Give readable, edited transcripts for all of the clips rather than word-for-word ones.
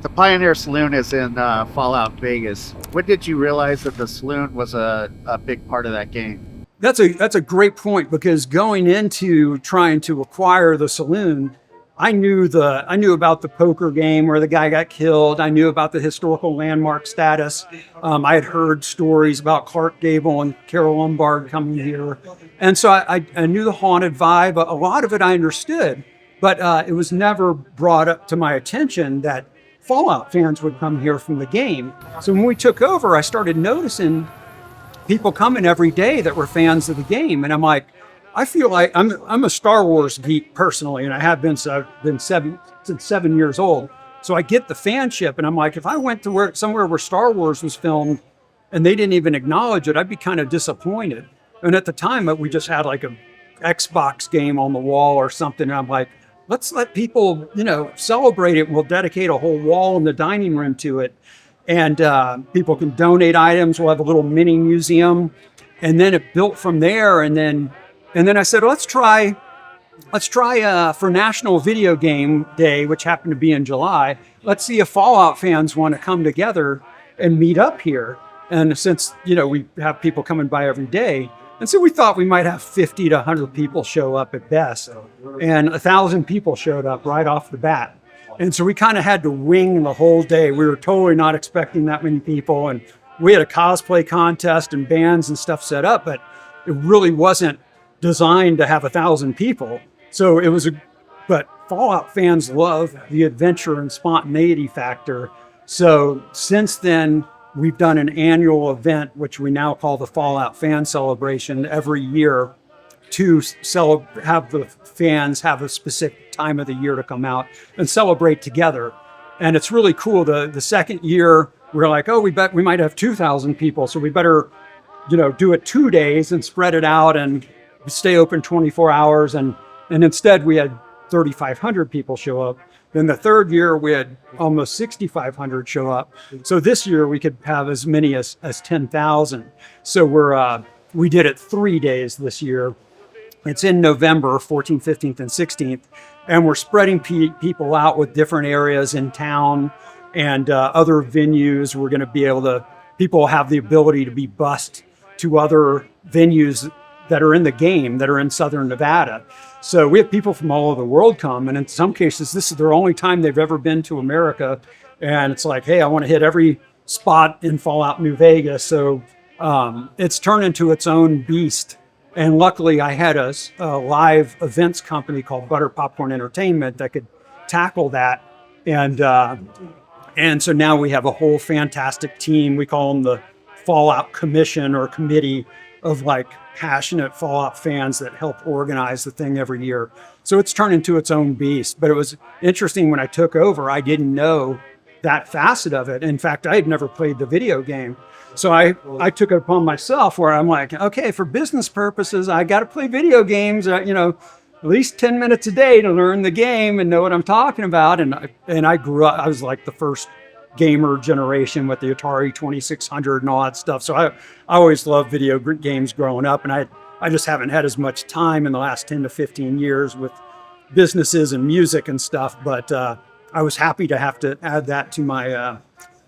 The Pioneer Saloon is in Fallout Vegas. When did you realize that the saloon was a big part of that game? That's a great point, because going into trying to acquire the saloon, I knew about the poker game where the guy got killed. I knew about the historical landmark status. I had heard stories about Gable and Carole Lombard coming here, and so I knew the haunted vibe. A lot of it I understood, but it was never brought up to my attention that Fallout fans would come here from the game. So when we took over, I started noticing people coming every day that were fans of the game, and I'm like, I feel like I'm a Star Wars geek personally, and I have been since 7 years old. So I get the fanship, and I'm like, if I went to somewhere where Star Wars was filmed and they didn't even acknowledge it, I'd be kind of disappointed. And at the time, we just had like a Xbox game on the wall or something, and I'm like, let's let people, celebrate it. We'll dedicate a whole wall in the dining room to it, and people can donate items. We'll have a little mini museum, and then it built from there, and then I said, let's try for National Video Game Day, which happened to be in July. Let's see if Fallout fans want to come together and meet up here. And since, we have people coming by every day, and so we thought we might have 50 to 100 people show up at best. And 1,000 people showed up right off the bat. And so we kind of had to wing the whole day. We were totally not expecting that many people. And we had a cosplay contest and bands and stuff set up, but it really wasn't designed to have 1,000 people. So but Fallout fans love the adventure and spontaneity factor. So since then, we've done an annual event, which we now call the Fallout Fan Celebration, every year to have the fans have a specific time of the year to come out and celebrate together. And it's really cool. The second year, we're like, oh, we might have 2,000 people. So we better, do it 2 days and spread it out and stay open 24 hours. And instead we had 3,500 people show up. Then the third year we had almost 6,500 show up. So this year we could have as many as 10,000. So we did it 3 days this year. It's in November, 14th, 15th, and 16th. And we're spreading people out with different areas in town and other venues. We're going to be people have the ability to be bused to other venues that are in the game, that are in Southern Nevada. So we have people from all over the world come, and in some cases, this is their only time they've ever been to America. And it's like, hey, I want to hit every spot in Fallout New Vegas. So it's turned into its own beast. And luckily, I had a live events company called Butter Popcorn Entertainment that could tackle that. And so now we have a whole fantastic team. We call them the Fallout Commission or Committee of passionate Fallout fans that help organize the thing every year. So it's turned into its own beast. But it was interesting when I took over, I didn't know that facet of it. In fact, I had never played the video game. So I took it upon myself where I'm like, okay, for business purposes, I got to play video games, at least 10 minutes a day to learn the game and know what I'm talking about. And I grew up, I was like the first gamer generation with the Atari 2600 and all that stuff. So I always loved video games growing up, and I just haven't had as much time in the last 10 to 15 years with businesses and music and stuff. But I was happy to have to add that to my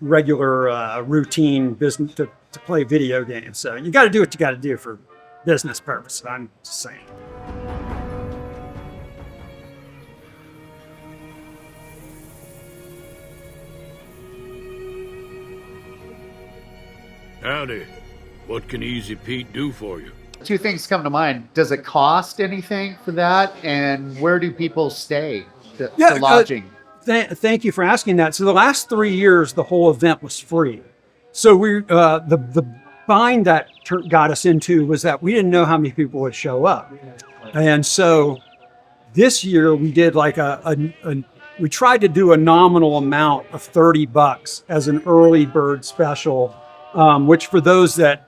regular routine business to play video games. So you got to do what you got to do for business purposes. I'm just saying. Howdy. What can Easy Pete do for you? Two things come to mind. Does it cost anything for that? And where do people stay? The lodging? Thank you for asking that. So the last 3 years, the whole event was free. So the bind that got us into was that we didn't know how many people would show up. And so this year we did we tried to do a nominal amount of $30 as an early bird special, which for those that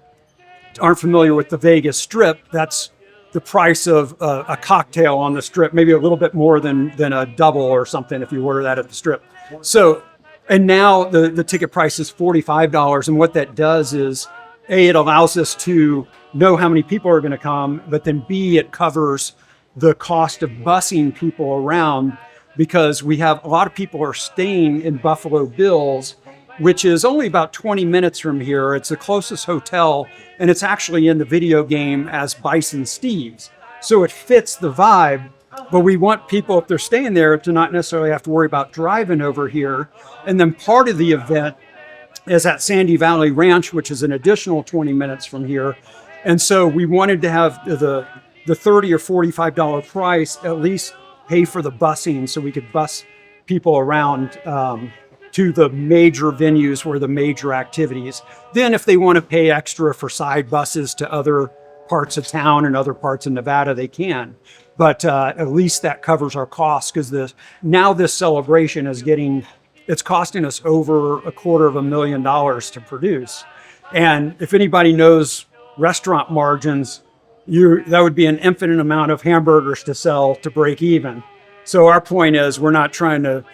aren't familiar with the Vegas Strip, that's the price of a cocktail on the Strip, maybe a little bit more than a double or something if you order that at the Strip. So, and now the ticket price is $45. And what that does is, A, it allows us to know how many people are going to come, but then B, it covers the cost of busing people around because we have a lot of people are staying in Buffalo Bills, which is only about 20 minutes from here. It's the closest hotel, and it's actually in the video game as Bison Steve's. So it fits the vibe, but we want people, if they're staying there, to not necessarily have to worry about driving over here. And then part of the event is at Sandy Valley Ranch, which is an additional 20 minutes from here. And so we wanted to have the $30 or $45 price at least pay for the busing, so we could bus people around to the major venues where the major activities. Then if they want to pay extra for side buses to other parts of town and other parts of Nevada, they can. But at least that covers our costs, because this celebration is it's costing us over $250,000 to produce. And if anybody knows restaurant margins, that would be an infinite amount of hamburgers to sell to break even. So our point is, we're not trying to,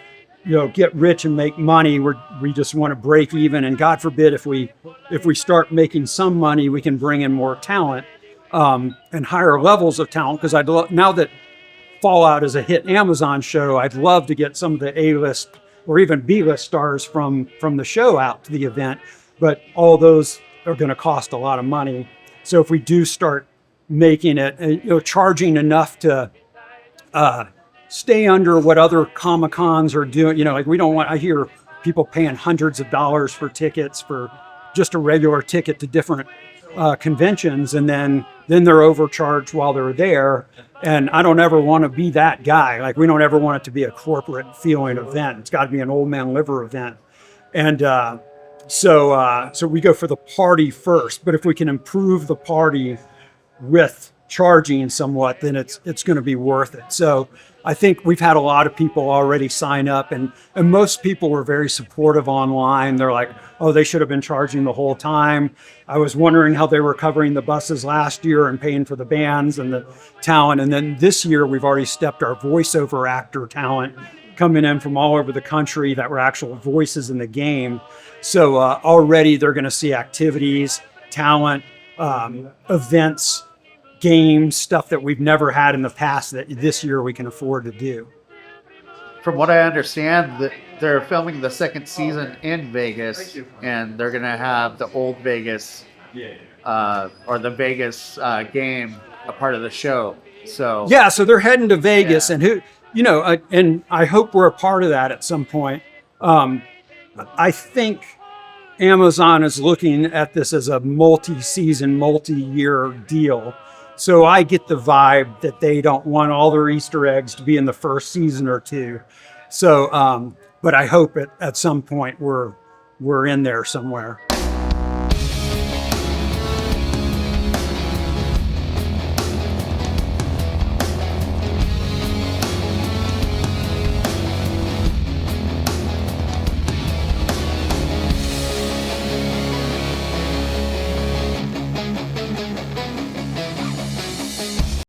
get rich and make money. We just want to break even. And God forbid, if we start making some money, we can bring in more talent and higher levels of talent. Because now that Fallout is a hit Amazon show, I'd love to get some of the A-list or even B-list stars from the show out to the event. But all those are going to cost a lot of money. So if we do start making it, charging enough to stay under what other Comic-Cons are doing, we don't want, I hear people paying hundreds of dollars for tickets for just a regular ticket to different conventions, and then they're overcharged while they're there. And I don't ever want to be that guy. We don't ever want it to be a corporate feeling event. It's got to be an old man liver event. And so we go for the party first. But if we can improve the party with charging somewhat, then it's going to be worth it. So I think we've had a lot of people already sign up, and most people were very supportive online. They're like, oh, they should have been charging the whole time. I was wondering how they were covering the buses last year and paying for the bands and the talent. And then this year, we've already stepped our voiceover actor talent coming in from all over the country that were actual voices in the game. So already they're going to see activities, talent, events, games, stuff that we've never had in the past that this year we can afford to do. From what I understand, they're filming the second season in Vegas, and they're going to have the old Vegas or the Vegas game a part of the show. So yeah, so they're heading to Vegas, and and I hope we're a part of that at some point. I think Amazon is looking at this as a multi-season, multi-year deal. So I get the vibe that they don't want all their Easter eggs to be in the first season or two. So, but I hope at some point we're in there somewhere.